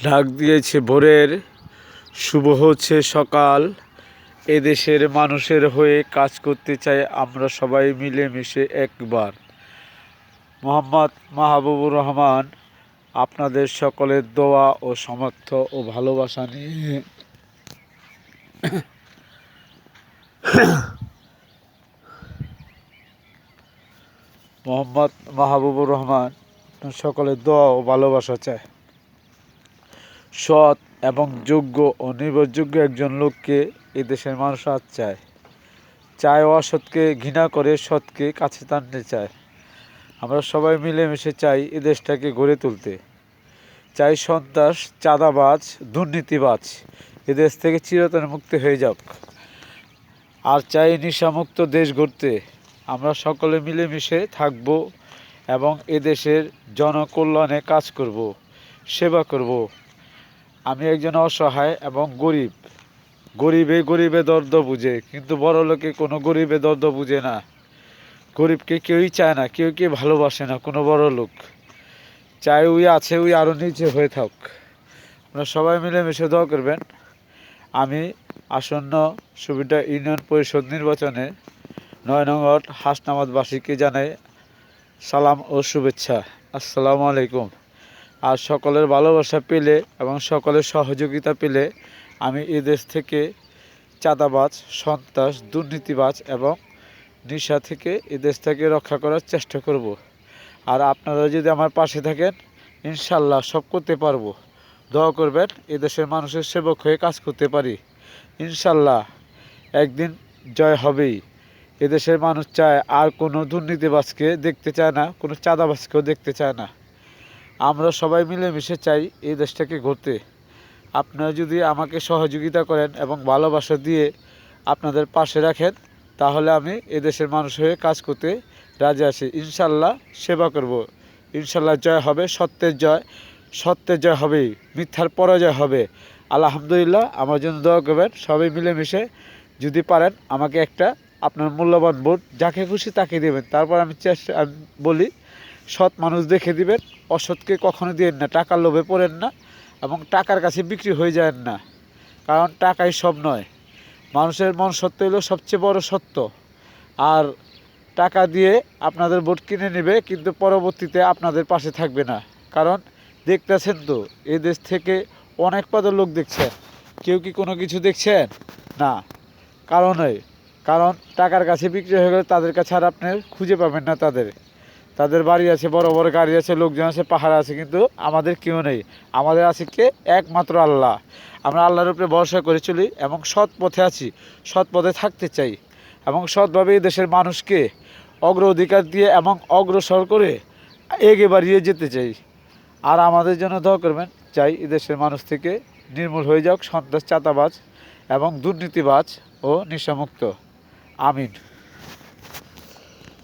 ডাক দিয়েছে ভোরের, শুভ হচ্ছে সকাল। এদেশের মানুষের হয়ে কাজ করতে চাই আমরা সবাই মিলেমিশে একবার। মোহাম্মদ মাহবুবুর রহমান আপনাদের সকলের দোয়া ও সমর্থ ও ভালোবাসা নিয়ে মোহাম্মদ মাহবুবুর রহমান সকলের দোয়া ও ভালোবাসা চায়। সৎ এবং যোগ্য ও নির্ভরযোগ্য একজন লোককে এদেশের মানুষ আজ চায় অসৎকে ঘৃণা করে সৎকে কাছে টানতে চায়। আমরা সবাই মিলেমিশে চাই এ দেশটাকে গড়ে তুলতে। চাই সন্ত্রাস, চাঁদাবাজ, দুর্নীতিবাজ এদেশ থেকে চিরতরে মুক্তি হয়ে যাক। আর চাই নেশামুক্ত দেশ গড়তে। আমরা সকলে মিলেমিশে থাকব এবং এদেশের জনকল্যাণে কাজ করব, সেবা করব। আমি একজন অসহায় এবং গরিবে দর্দ বুঝে, কিন্তু বড় লোকে কোনো গরিবে দর্দ বুঝে না। গরিবকে কেউই চায় না, কেউ ভালোবাসে না কোনো বড় লোক। চাই ওই আছে ওই আরও নিচে হয়ে থাক। আপনারা সবাই মিলেমিশে দোয়া করবেন। আমি আসন্ন সুবিধা ইউনিয়ন পরিষদ নির্বাচনে ৯ নং ওয়ার্ড হাসনাবাদবাসীকে জানাই সালাম ও শুভেচ্ছা। আসসালামু আলাইকুম। আর সকলের ভালোবাসা পেলে এবং সকলের সহযোগিতা পেলে আমি এ দেশ থেকে চাঁদাবাজ, সন্ত্রাস, দুর্নীতিবাজ এবং নেশা থেকে এ দেশটাকে রক্ষা করার চেষ্টা করব। আর আপনারা যদি আমার পাশে থাকেন, ইনশাল্লাহ সব করতে পারবো। দোয়া করবেন এদেশের মানুষের সেবক হয়ে কাজ করতে পারি। ইনশাল্লাহ একদিন জয় হবেই। এদেশের মানুষ চায় আর কোনো দুর্নীতিবাজকে দেখতে চায় না, কোনো চাঁদাবাজকেও দেখতে চায় না। আমরা সবাই মিলেমিশে চাই এই দেশটাকে গড়তে। আপনারা যদি আমাকে সহযোগিতা করেন এবং ভালোবাসা দিয়ে আপনাদের পাশে রাখেন, তাহলে আমি এদেশের মানুষ হয়ে কাজ করতে রাজি আছি। ইনশাল্লাহ সেবা করব। ইনশাল্লাহ জয় হবে, সত্যের জয় হবেই, মিথ্যার পরাজয় হবে। আলহামদুলিল্লাহ। আমার জন্য দোয়া করবেন সবাই মিলেমিশে। যদি পারেন আমাকে একটা আপনার মূল্যবান ভোট যাকে খুশি তাকে দেবেন। তারপর আমি বলি সৎ মানুষ দেখে দিবেন, অসৎকে কখনো দিবেন না। টাকার লোভে পড়েন না এবং টাকার কাছে বিক্রি হয়ে যায় না, কারণ টাকাই সব নয়। মানুষের মন সত্য হলো সবচেয়ে বড় সত্য। আর টাকা দিয়ে আপনাদের ভোট কিনে নেবে, কিন্তু পরবর্তীতে আপনাদের পাশে থাকবে না। কারণ দেখতেছেন তো এই দেশ থেকে অনেক পদের লোক দেখছেন, কেউ কি কোনো কিছু দেখছেন না? কারণ টাকার কাছে বিক্রি হয়ে গেলে তাদের কাছে আর আপনি খুঁজে পাবেন না। তাদের বাড়ি আছে, বড় বড় গাড়ি আছে, লোকজন আছে, পাহাড় আছে, কিন্তু আমাদের কেউ নেই। আমাদের আছে কে? একমাত্র আল্লাহ। আমরা আল্লাহর উপরে ভরসা করে চলি এবং সৎ পথে আছি, সৎ পথে থাকতে চাই এবং সৎভাবে এই দেশের মানুষকে অগ্রাধিকার দিয়ে এবং অগ্রসর করে এগিয়ে বাড়িয়ে যেতে চাই। আর আমাদের জন্য দোয়া করবেন। চাই এদেশের মানুষ থেকে নির্মূল হয়ে যাক সন্ত্রাস, চাঁদাবাজ এবং দুর্নীতিবাজ ও নেশামুক্ত। আমিন।